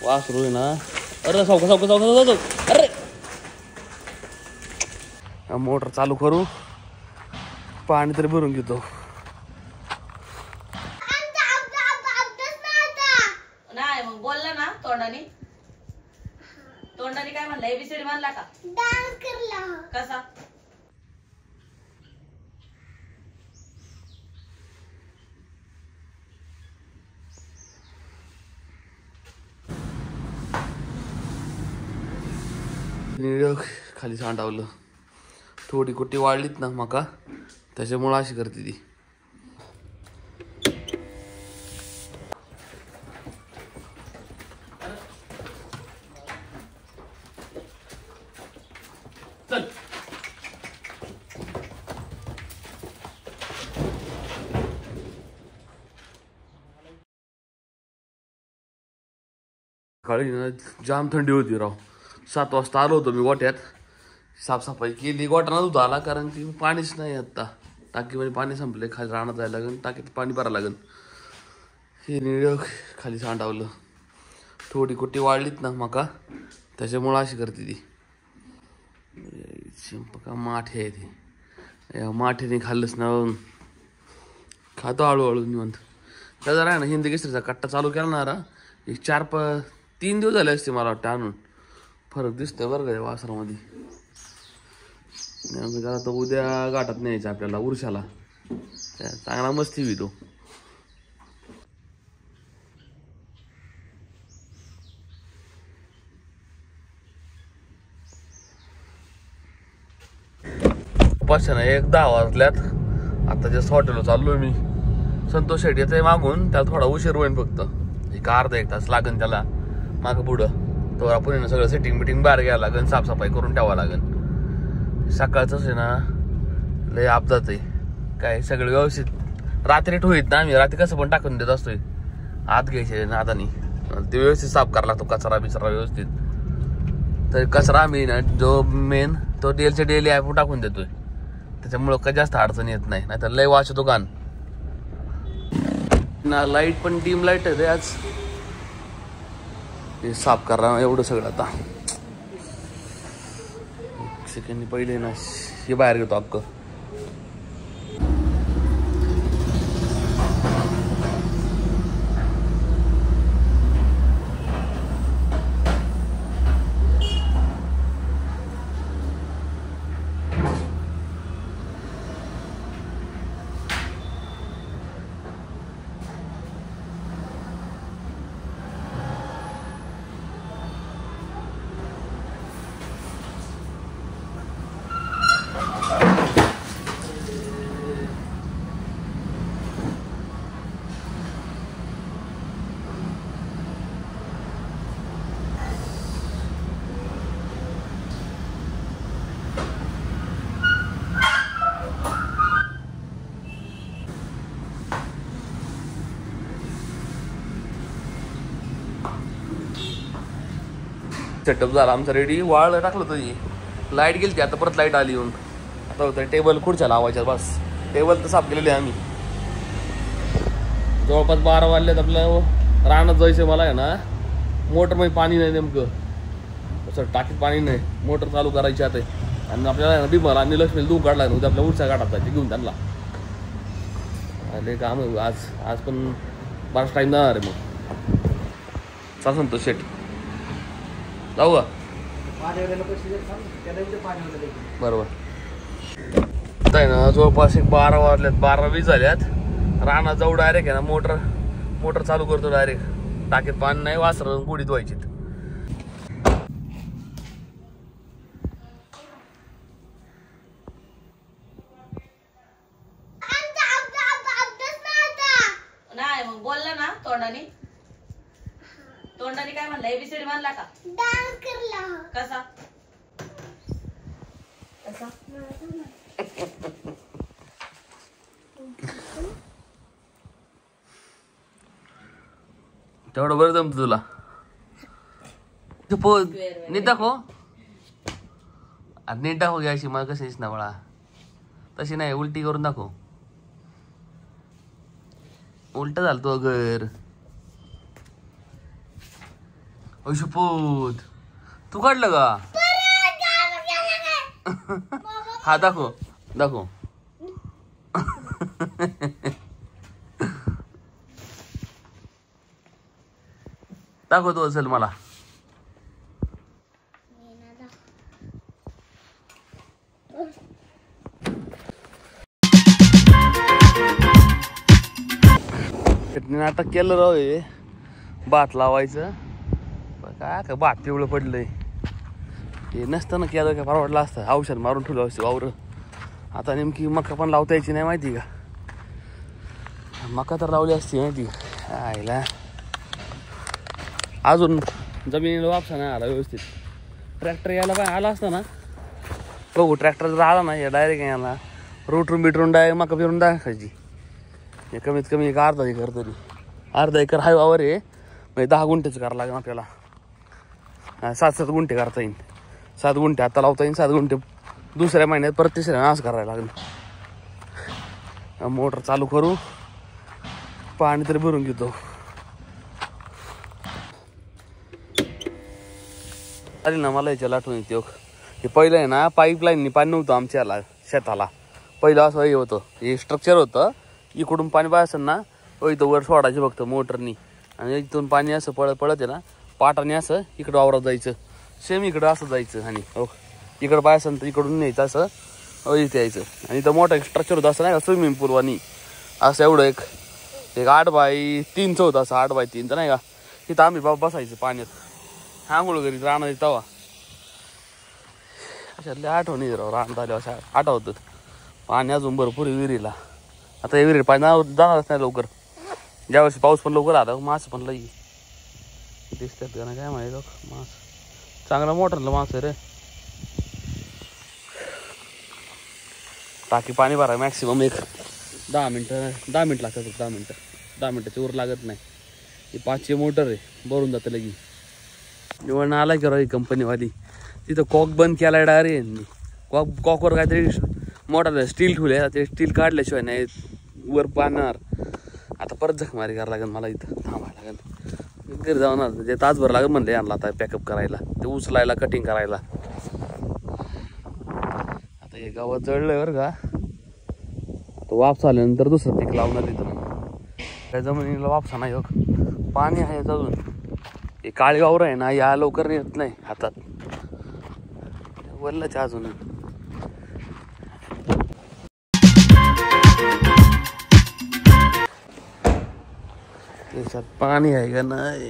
वासरू आहे ना. अरे सावका सावका सावका सावका. अरे मोटर चालू करू, पाणी तरी भरून घेतो. नाही मग बोलला ना तोंडाने. तोंडाने काय म्हणला? एबीसीडी म्हणला का? डान्स करला. कसा? खाली सांडावलं. थोडी कुट्टी वाढलीत ना मका, त्याच्यामुळं अशी करते ती. सकाळी ना जाम थंडी होती राव. 7 वाजता आलो होतो मी गोठ्यात. साफसफाई केली, गोठा नव्हता आला कारण की पाणीच नाही. आत्ता टाकीमध्ये पाणी संपले, खाली राहण्यात जायला लागेल, टाकीत पाणी भरायला लागेल. हे निळ खाली सांडावलं. थोडी कुट्टी वाढलीत ना मका, त्याच्यामुळं अशी करते ती. का माठे आहे ती, या माठेने खाल्लंच ना. खातो हळूहळू निवंत. त्याचा आहे ना हिंदी केसरीचा कट्टा चालू केला ना. एक 3 दिवस झाले असते मला वाटतं आणून. फरक दिसतोय बरं का वासरामध्ये. जरा तो उद्या गाठात न्यायचा आपल्याला उरशाला. चांगला मस्ती होई तो. ना 10 वाजल्यात. आता जस्ट हॉटेलवर चाललोय मी. संतोष शेट्टी येते मागून, त्याला थोडा उशीर होईल फक्त. एक अर्धा 1 तास लागेल त्याला मागं पुढं. तो आपण सगळं सेटिंग बिटिंग बाहेर घ्यायला लागेल, साफसफाई करून ठेवावं लागेल. सकाळचंच आहे ना लय अपघात आहे. काय सगळं व्यवस्थित रात्री ठेवत ना आम्ही. रात्री कसं पण टाकून देत असतोय. आत घ्यायचे नादानी ते व्यवस्थित साफ करायला लागतो. कचरा बिचरा व्यवस्थित. तर कचरा आम्ही ना जो मेन तो डेली आपण टाकून देतोय. त्याच्यामुळं काही जास्त अडचण येत नाही. नाहीतर लय वाच होतो गाण ना. लाईट पण डिम लाईट आहे आज. हे साफ करा एवढं सगळं. आता सेकंड पहिले ना हे बाहेर घेतो अक्क. सेटअप झाला आमचा रेडी. वाळ टाकलं तरी लाईट गेली. आता परत लाईट आली येऊन. आता होतं टेबल खुर्च्या लावायच्या बस. टेबल तर साफ केलेले आम्ही. जवळपास 12 वाजल्यात. आपलं रानात जायचं मला आहे ना. मोटरमध्ये पाणी नाही नेमकं. तसं टाकीत पाणी नाही. मोटर चालू करायची आता. आणि आपल्याला बिमल आणि लक्ष्मीला दूध काढला उद्या आपल्या उठच्या गाठात जायचे घेऊन त्यांना. अरे काम आज पण बराच टाईम जाणार आहे. मग चा संतोष शेट जाऊ का? बरोबर आहे ना. जवळपास 12 वाजल्यात. 12:20 झाल्यात. रानात जाऊ डायरेक्ट आहे ना. मोटर चालू करतो डायरेक्ट. टाकीत पाणी नाही. वासरं गुडीत व्हायची. नाही मग बोलला ना तोंडाने. तोंडाने काय म्हणला? एबीसीडी म्हणला का? डान्स करला. कसा? कसा? तेवढं बरं जमत तुला. नीट दाखव. नीट दाखव घ्यायची मला कशीच ना बाळा. तशी नाही, उलटी करून दाखव. उलट झालं तो घर. शपथ तू काढलं का? हा दाखव दाखव. दाखवतो असेल मला. नाटक केलं राव हे भात लावायचं. काय भात पिवळं पडलंय. हे नसतं ना केलं काय परवडलं असतं. औषध मारून ठेवलं असतं वावर. आता नेमकी मका पण लावता यायची नाही माहिती का. मका तर लावली असती माहिती का. आईला अजून जमिनीला वापसा नाही आला व्यवस्थित. ट्रॅक्टर यायला पाहिजे आला असता ना. बघू ट्रॅक्टर जर आला ना या डायरेक्ट यायला रोटरून बिटरून डायरेक्ट मका फिरून दाखायची. हे कमीत कमी एक अर्धा एकर तरी. अर्धा एकर हाय वावर आहे. म्हणजे 10 गुंठेच करावं लागेल आपल्याला. 7-7 गुंठे करता येईल. 7 गुंठे आता लावता येईल. 7 गुंठे दुसऱ्या महिन्यात परत तिसऱ्या असं करायला लागेल. मोटर चालू करू पाणी तरी भरून घेतो. अरे ना मला याच्या आठवण येते. हे पहिलं आहे ना पाईपलाईननी पाणी नव्हतं आमच्या शेताला. पहिलं असं हे होतं. हे स्ट्रक्चर होतं. इकडून पाणी पाय असेल ना इथं वर सोडायचं फक्त मोटरनी. आणि इथून पाणी असं पळत आहे ना पाटाने असं इकडं वावरात जायचं. सेम इकडं असं जायचं. आणि हो इकडं पाय असेल तर इकडून न्यायचं असं इथे यायचं. आणि इथं मोठं एक स्ट्रक्चर होतं असं नाही का स्विमिंग पूलवानी. असं एवढं एक 8x3 होतं असं 8x3 तर नाही का. तिथं आम्ही बाबा बसायचं पाण्यात आंघोळ घरी राहणार तवा. अशातले आठवणी राव राहण्यात आले असं आठवतं. पाणी अजून भरपूर विहिरीला. आता हे विहिरी पाणी जाणारच नाही लवकर. ज्यावेळेस पाऊस पण लवकर आला मास पण लई दिसतात का ना काय माहिती. मास चांगला मोठा मास आहे रे. टाकी पाणी भरा मॅक्सिमम एक 10 मिनटं लागतात. 10 मिनटाच्या वर लागत नाही. ही 5ची मोटर आहे भरून जातं लगी. निवडणं आला की राव ही कंपनीवाली. तिथं कॉक बंद केलाय डायरेक्ट. कॉकवर काहीतरी मोठा स्टील ठेवले. ते स्टील काढल्याशिवाय नाही वर पाहणार. आता परत जखमारी करायला लागेल मला. इथं थांबायला लागेल. घरी जाणार म्हणजे तासभर लागेल म्हणले आणला आता पॅकअप करायला. ते उचलायला कटिंग करायला. आता हे गावात जळलंय बरं का. तो वापस आल्यानंतर दुसरं पीक लावणार इथं. काय जमिनीला वापसा नाही हो. पाणी आहे अजून. हे काळी वावर आहे ना या लवकर येत नाही हातात. वल्लच्या अजून त्याच्यात पाणी आहे का नाही.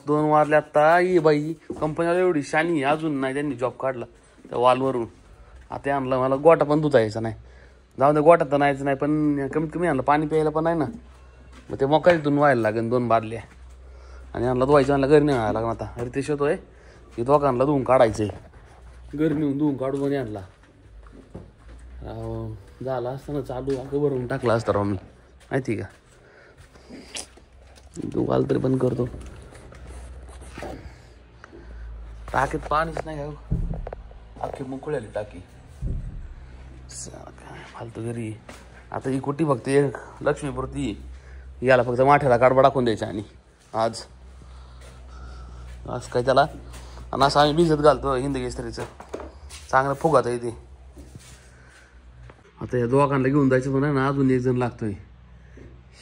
2 वाजले आता. ही बाई कंपनीला एवढी शानी अजून नाही त्यांनी जॉब काढला त्या वॉलवरून. आता आणलं मला गोटा पण धुता यायचा नाही. जाऊन दे गोटा तर नाहीच नाही पण कमीत कमी आणलं पाणी प्यायला पण नाही ना. मग ते मकाच धुवून व्हायला लागेल 2 बादल्या. आणि आणला धुवायचं आणला घरी नाही व्हायला लागेल. आता अरे ते शेतोय की दोघांना धुवून काढायचंय. घरी नेऊन धुवून काढून मध्ये आणला झाला असताना चालू अगं भरून टाकला असता राव मी माहिती का. धुवाल तरी पण करतो. टाकीत पाणीच नाही का. अख्खी मोकळी आली टाकी. काय फालतू घरी. आता ही कुठे फक्त एक लक्ष्मीपुरती याला फक्त माठ्याला कडबा टाकून द्यायचा. आणि आज काय त्याला आणि असं आम्ही भिजत घालतो हिंदकेसरीचं चांगलं फुगात आहे ते. आता या दोघांना घेऊन जायचं पण आहे ना अजून एक जण लागतोय.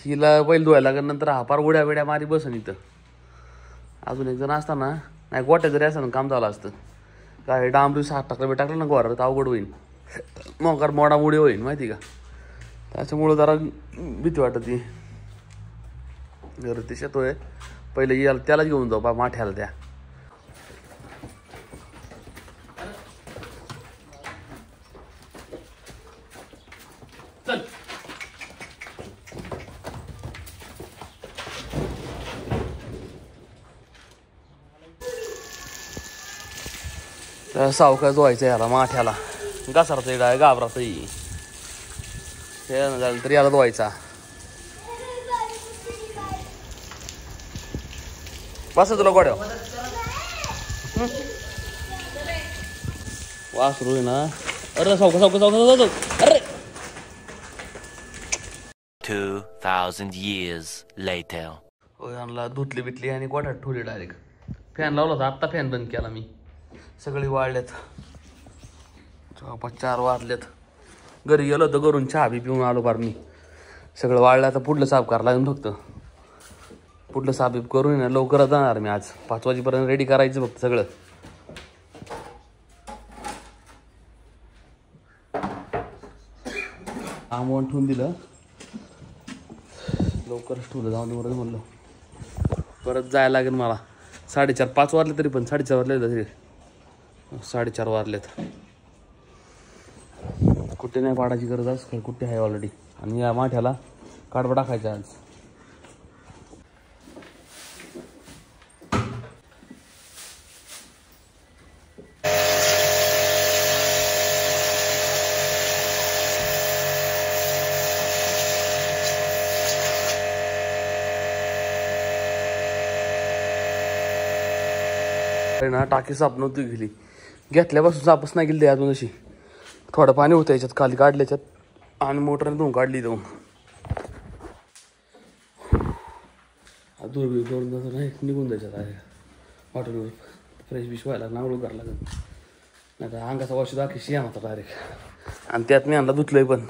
हिला बैल धुवायला लागेल नंतर हा पार उड्या बिड्या मारी बसन इथं. अजून एक जण असताना नाही गोट्या जरी असं काम झालं असतं. काय डांबरी 6 टाकलं ना गोरा तर अवघड होईल. मग मोडामोडी होईल माहिती का. त्याच्यामुळं जरा भीती वाटत ती. घर ते शेतोय पहिले याला त्यालाच घेऊन जाऊ बा माठ्याला त्या. सावकाश धुवायचं याला माठ्याला. घसरत डाय घाबरातही ते झालं तरी याला धुवायचा. बस तुला गोड्या वासरू ना. अरे सावका सावका सावका अरे 2000 2,000 years later. यांना धुतली बितली आणि गोठ्यात ठेवली डायरेक्ट. फॅन लावला होता, आत्ता फॅन बंद केला मी. सगळी वाळल्यात. जवळपास 4 वाजल्यात. घरी गेलो होतो, घरून चहा बी पिऊन आलो बार मी. सगळं वाळलं. आता पुढलं साफ करायला लागेल फक्त. पुढलं साफ बीफ करून ना लवकरच जाणार मी आज. 5 वाजेपर्यंत रेडी करायचं फक्त सगळं. आमवण ठेवून दिलं, लवकरच ठेवलं. जाऊन दे बरं म्हणलं. परत जायला लागेल मला. 4:30 5 वाजले तरी पण 4:30 वाजले तरी 4:30 वाजलेत. कुठे नाही पाडायची गरज आज, कुठे आहे ऑलरेडी. आणि या माठ्याला काढवा टाकायचा आज. ना टाकी साफ नव्हती गेली, घेतल्यापासून साफच नाही गेली अजून. अशी थोडं पाणी होतं याच्यात, खाली काढल्याच्यात आणि मोटरने धुवून काढली. जाऊन दूर नाही निघून जायच्यात आहे हॉटेलवर. फ्रेश बिश व्हायला नांगळू करायला लागेल, नाही तर अंगाचा वॉश दाखी शिया होता डायरेक्ट. आणि त्यात मी आणला धुतलंय पण.